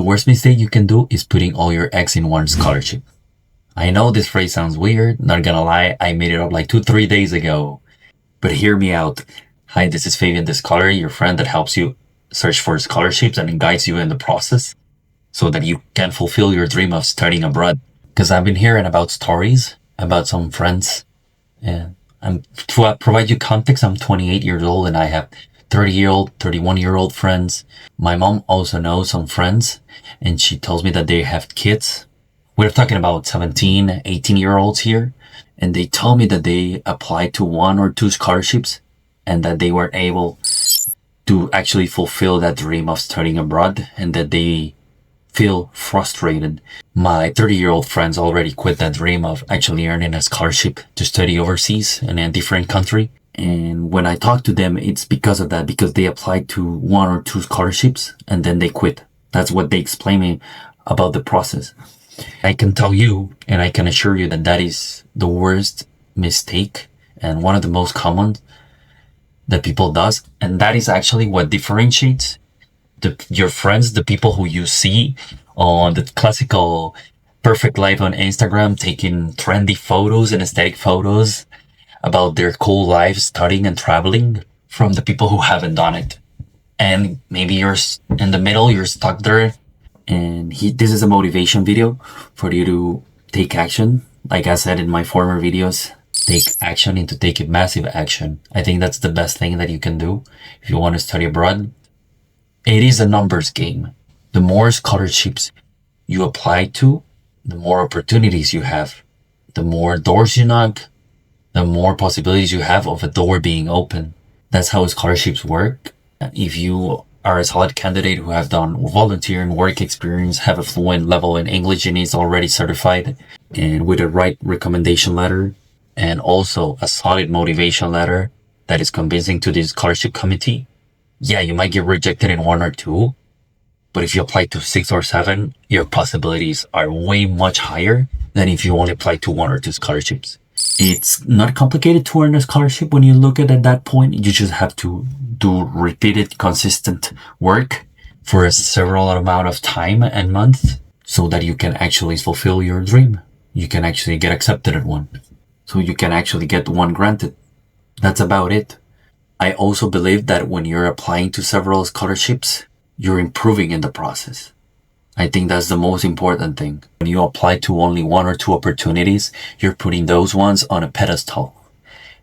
worst mistake you can do is putting all your eggs in one scholarship. I know this phrase sounds weird, not gonna lie, I made it up like 2-3 days ago. But hear me out. Hi, this is Fabian the Scholar, your friend that helps you search for scholarships and guides you in the process so that you can fulfill your dream of studying abroad. Because I've been hearing about stories about some friends, and to provide you context, I'm 28 years old and I have 30-year-old, 31-year-old friends. My mom also knows some friends, and she tells me that they have kids. We're talking about 17, 18-year-olds here, and they tell me that they applied to 1 or 2 scholarships and that they were able to actually fulfill that dream of studying abroad, and that they feel frustrated. My 30-year-old friends already quit that dream of actually earning a scholarship to study overseas in a different country. And when I talk to them, it's because of that, because they applied to 1 or 2 scholarships and then they quit. That's what they explain me about the process. I can tell you, and I can assure you that that is the worst mistake and one of the most common that people does. And that is actually what differentiates your friends, the people who you see on the classical perfect life on Instagram, taking trendy photos and aesthetic photos about their cool lives, studying and traveling, from the people who haven't done it. And maybe you're in the middle, you're stuck there, and this is a motivation video for you to take action. Like I said in my former videos, take action into taking massive action. I think that's the best thing that you can do if you want to study abroad. It is a numbers game. The more scholarships you apply to, the more opportunities you have. The more doors you knock, the more possibilities you have of a door being open. That's how scholarships work. If you are a solid candidate who have done volunteering work experience, have a fluent level in English and is already certified, and with a right recommendation letter, and also a solid motivation letter that is convincing to the scholarship committee, yeah, you might get rejected in 1 or 2, but if you apply to 6 or 7, your possibilities are way much higher than if you only apply to 1 or 2 scholarships. It's not complicated to earn a scholarship when you look at that point. You just have to do repeated, consistent work for a several amount of time and months so that you can actually fulfill your dream. You can actually get accepted at one. So you can actually get one granted. That's about it. I also believe that when you're applying to several scholarships, you're improving in the process. I think that's the most important thing. When you apply to only 1 or 2 opportunities, you're putting those ones on a pedestal.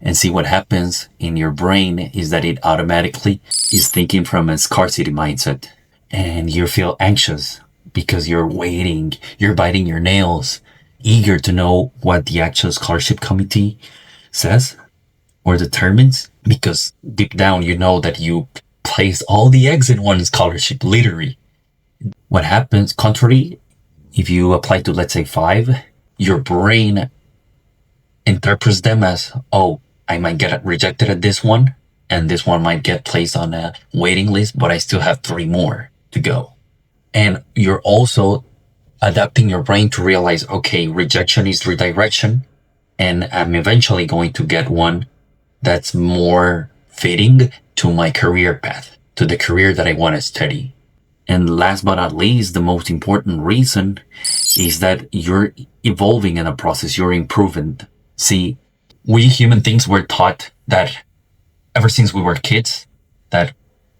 And see, what happens in your brain is that it automatically is thinking from a scarcity mindset. And you feel anxious because you're waiting, you're biting your nails, eager to know what the actual scholarship committee says or determines, because deep down you know that you placed all the eggs in one scholarship, literally. What happens, contrary, if you apply to, let's say, 5, your brain interprets them as, oh, I might get rejected at this one, and this one might get placed on a waiting list, but I still have 3 more to go. And you're also adapting your brain to realize, okay, rejection is redirection, and I'm eventually going to get one that's more fitting to my career path, to the career that I want to study. And last but not least, the most important reason is that you're evolving in a process, you're improving. See, we human beings were taught that ever since we were kids, that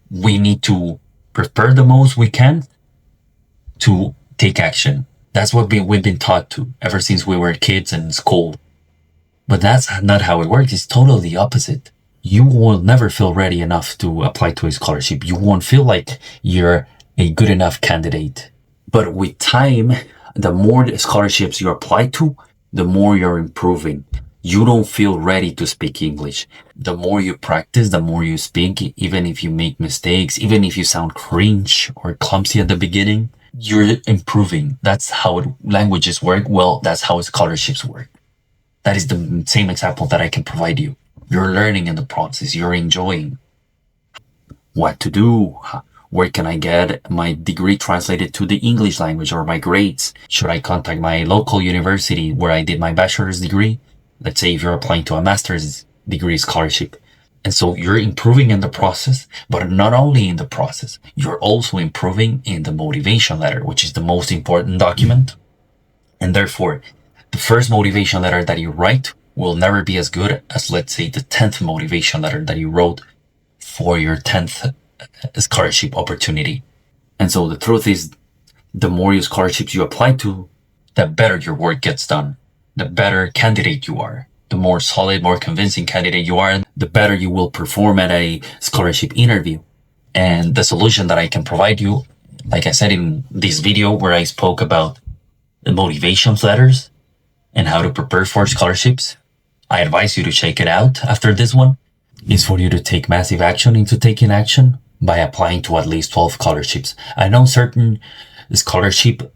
we need to prepare the most we can to take action. That's what we've been taught to ever since we were kids in school. But that's not how it works. It's totally the opposite. You will never feel ready enough to apply to a scholarship. You won't feel like you're a good enough candidate. But with time, the more scholarships you apply to, the more you're improving. You don't feel ready to speak English. The more you practice, the more you speak, even if you make mistakes, even if you sound cringe or clumsy at the beginning, you're improving. That's how languages work. Well, that's how scholarships work. That is the same example that I can provide you. You're learning in the process. You're enjoying what to do. Where can I get my degree translated to the English language, or my grades? Should I contact my local university where I did my bachelor's degree? Let's say if you're applying to a master's degree scholarship, And so you're improving in the process, but not only in the process, you're also improving in the motivation letter, which is the most important document. And therefore, the first motivation letter that you write will never be as good as, let's say, the 10th motivation letter that you wrote for your 10th scholarship opportunity. And so the truth is, the more scholarships you apply to, the better your work gets done, the better candidate you are, the more solid, more convincing candidate you are, the better you will perform at a scholarship interview. And the solution that I can provide you, like I said in this video where I spoke about the motivations letters and how to prepare for scholarships, I advise you to check it out after this one, is for you to take massive action into taking action by applying to at least 12 scholarships. I know certain scholarship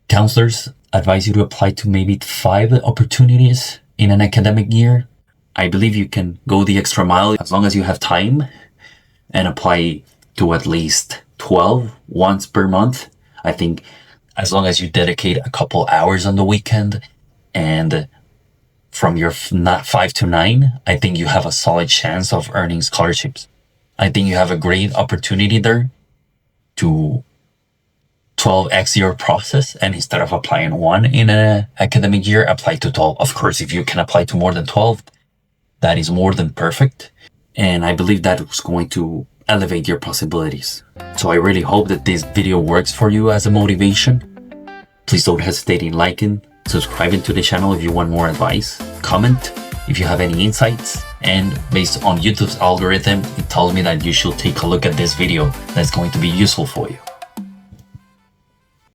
counselors advise you to apply to maybe 5 opportunities in an academic year. I believe you can go the extra mile as long as you have time and apply to at least 12 once per month. I think as long as you dedicate a couple hours on the weekend and from your 5 to 9, I think you have a solid chance of earning scholarships. I think you have a great opportunity there to 12x your process, and instead of applying 1 in an academic year, apply to 12. Of course, if you can apply to more than 12, that is more than perfect. And I believe that is going to elevate your possibilities. So I really hope that this video works for you as a motivation. Please don't hesitate in liking, subscribing to the channel if you want more advice, comment if you have any insights, and based on YouTube's algorithm, it tells me that you should take a look at this video that's going to be useful for you.